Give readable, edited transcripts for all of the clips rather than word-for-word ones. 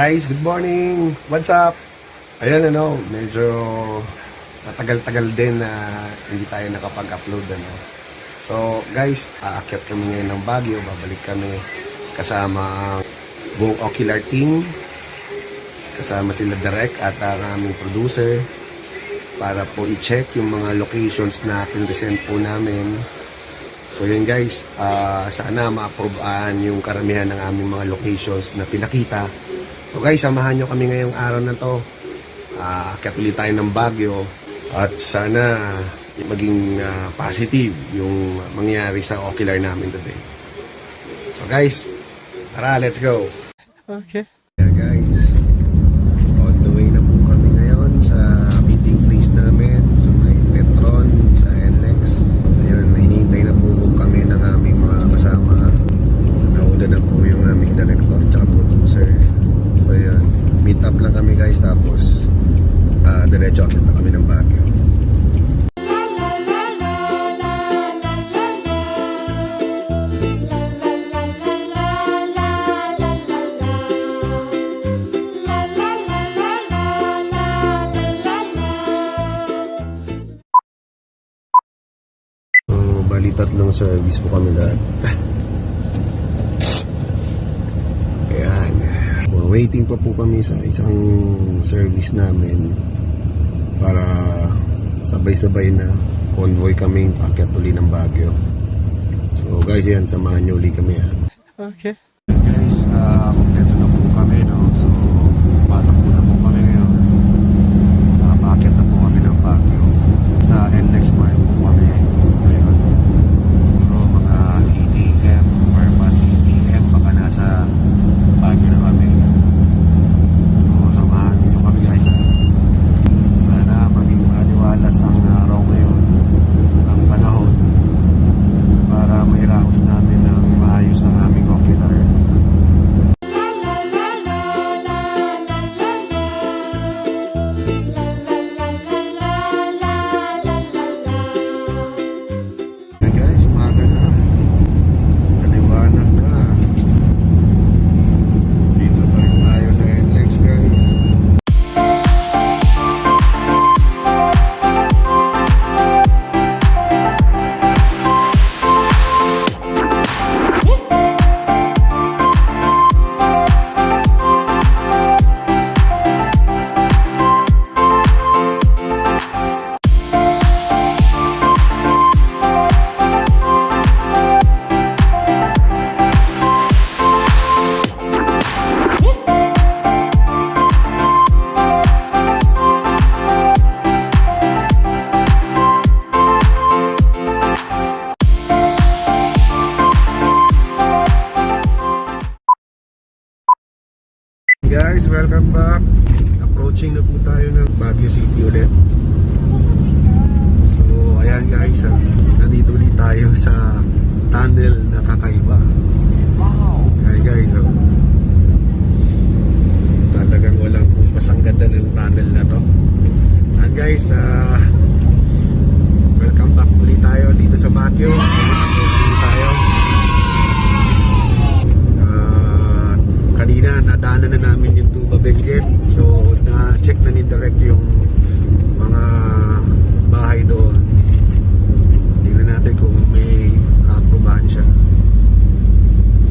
Guys, good morning! What's up? Ayan medyo matagal-tagal din na hindi tayo nakapag-upload So guys, aakyat kami ngayon ng Baguio. Babalik kami kasama ang buong Ocular team. Kasama sila Direk at ang aming producer para po i-check yung mga locations na pinresent po namin. So yun guys, sana ma-approvean yung karamihan ng aming mga locations na pinakita. So guys, samahan nyo kami ngayong araw na to. Aakyat ulit tayo ng Baguio at sana maging positive yung mangyari sa Ocular namin today. So guys, tara, let's go! Okay. Yeah guys, on the way na po kami ngayon sa meeting place namin sa may Petron, sa NX. Ayun, hinihintay na po kami ng aming mga kasama. Nauna na po yung aming director at producer. So ayun, meet up lang kami guys, tapos diretso akit na kami ng Baguio. Bali tatlong service po kami lahat. Ayan, waiting pa po kami sa isang service namin para sabay-sabay na convoy kaming paakyat uli ng Baguio. So guys, yan, samahan nyo uli kami yan. Okay. Guys, kompleto na po kami, so patakbo na po kami ngayon. Paakyat na po kami ng Baguio. Sa NX Mart po kami ngayon. Pero mga 8 AM or mas 8 AM baka nasa Baguio na kami. So samahan nyo kami guys. Sana maging maliwalas ang araw ngayon, ang panahon, para mairaos namin ng maayos ang aming Ocular. Guys, umaga na. Kaliwanag na. Dito pa rin tayo sa NLEX guys. Guys, welcome back. Approaching na po tayo ng Baguio City ulit. So, ayan guys, nandito ulit tayo sa tunnel na kakaiba. Wow! Ayan guys, talagang walang kumpas ang ganda ng tunnel na to. Ayan guys, welcome back ulit tayo dito sa Baguio. Approaching tayo. Kanina nadaanan na namin yung Tuba Benguet. So na-check na ni Direk yung mga bahay doon. Tingnan natin kung may aprobahan siya.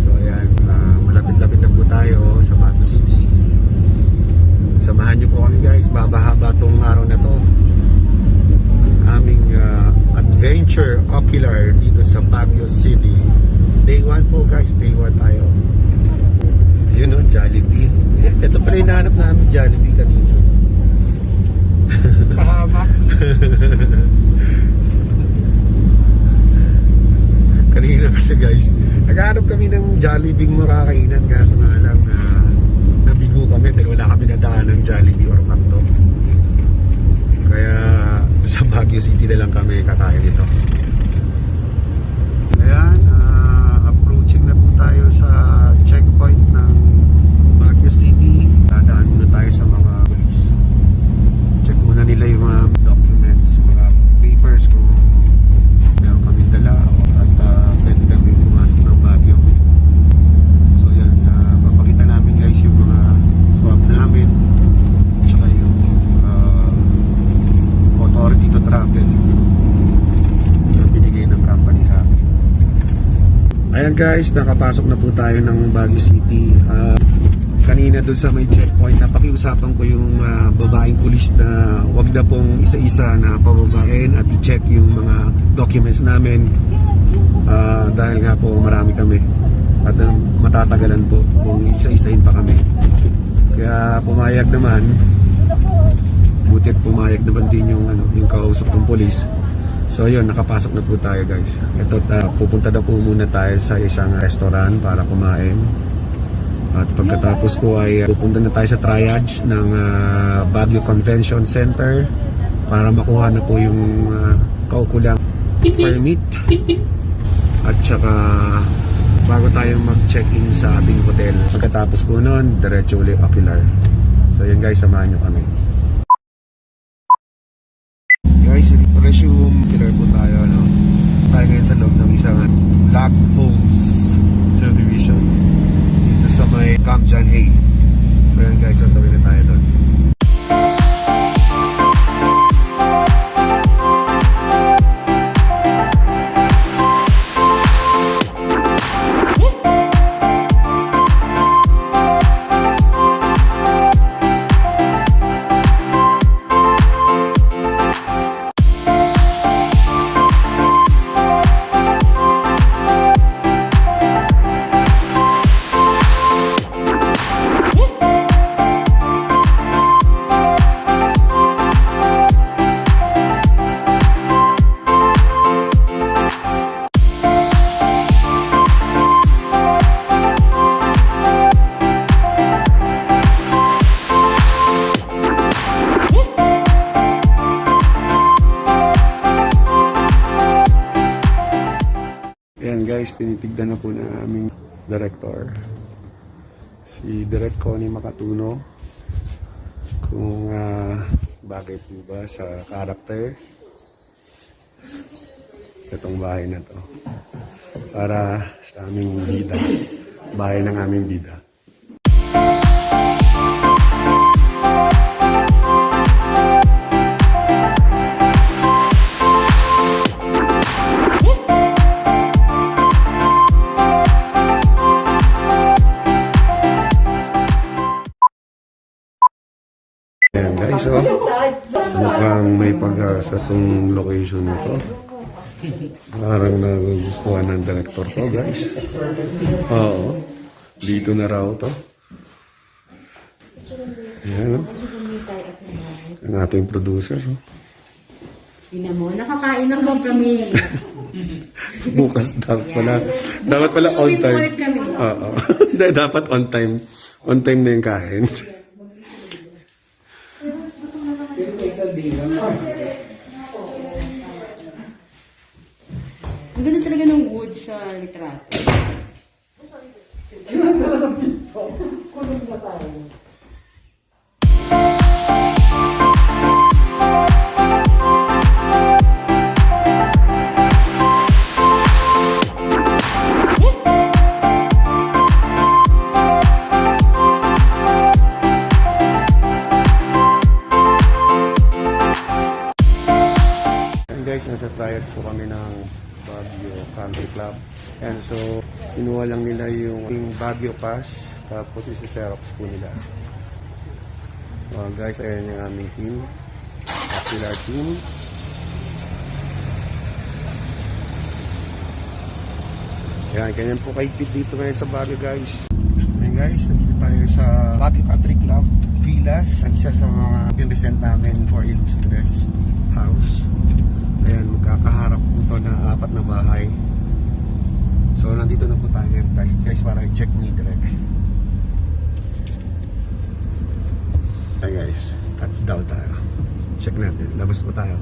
So ayan, malapit-lapit na po tayo sa Baguio City. Samahan nyo po kami guys, babahaba tong araw na to. Ang aming adventure Ocular dito sa Baguio City. Day 1 po guys, day 1 tayo. Yun Jollibee. Ito pala yung nahanap namin, Jollibee kanina. Pahaba. Kanina kasi guys, naghahanap kami ng Jollibee makakainan, kaso nga lang nabigo kami dahil wala kami nadaan ng Jollibee or McDo. Kaya sa Baguio City na lang kami kakain ito. Ayan, approaching na po tayo sa checkpoint ng Baguio City. Dadaan muna tayo sa mga police. Check muna nila yung mga documents, mga papers kung meron kami dala at pwede kami pumasok ng Baguio. So yan, papakita namin guys yung mga Ayan guys, nakapasok na po tayo ng Baguio City. Kanina doon sa may checkpoint, napakiusapan ko yung babaeng pulis na wag na pong isa-isa na pababain at i-check yung mga documents namin. Dahil nga po marami kami at matatagalan po kung isa-isahin pa kami. Kaya pumayag naman, butit pumayag naman din yung kausap ng pulis. So yun, nakapasok na po tayo guys. Ito, pupunta na po muna tayo sa isang restaurant para kumain. At pagkatapos po ay pupunta na tayo sa triage ng Baguio Convention Center para makuha na po yung kaukulang permit. At saka bago tayo mag-check-in sa ating hotel. Pagkatapos po nun, diretso ulit ocular. So yun guys, samahan nyo kami. Guys, resume killer po tayo, no? Tayo ngayon sa loob ng isang Black Homes subdivision dito sa may Camp John Hay. So yan guys, ang tawin na tayo doon. Ayan guys, tinitignan na po na aming director, si Direk Connie Makatuno, kung bagay po ba sa character itong bahay na to para sa aming bida, bahay ng aming bida. Ayan guys, so mukhang may pag-asa tong location nito. Parang nagugustuhan ng director ko guys. Oo, dito na raw to. Ayan, no? Ang ating producer. No? Ina mo, nakakain lang daw kami. Bukas dapat pala on time. Oo. Dapat on time. On time na yung kain. Ang ganda talaga ng wood sa litrato. Guys, nasa trials po kami ng Baguio Country Club. And so, kinuha lang nila yung Baguio Pass, tapos isi-xerox po nila. Guys, ayan yung aming team. Popular team. Ayan, ganyan po kaigpit dito ngayon sa Baguio guys. Ayan guys, nandito tayo sa Baguio Country Club Villas, ang isa sa mga pinresent namin for Illustres House. Ayan, magkakaharap po ito na 4 na bahay. So, nandito na po tayo ngayon guys para i-check ni direct. Ayan guys, touchdown tayo. Check natin, labas po tayo.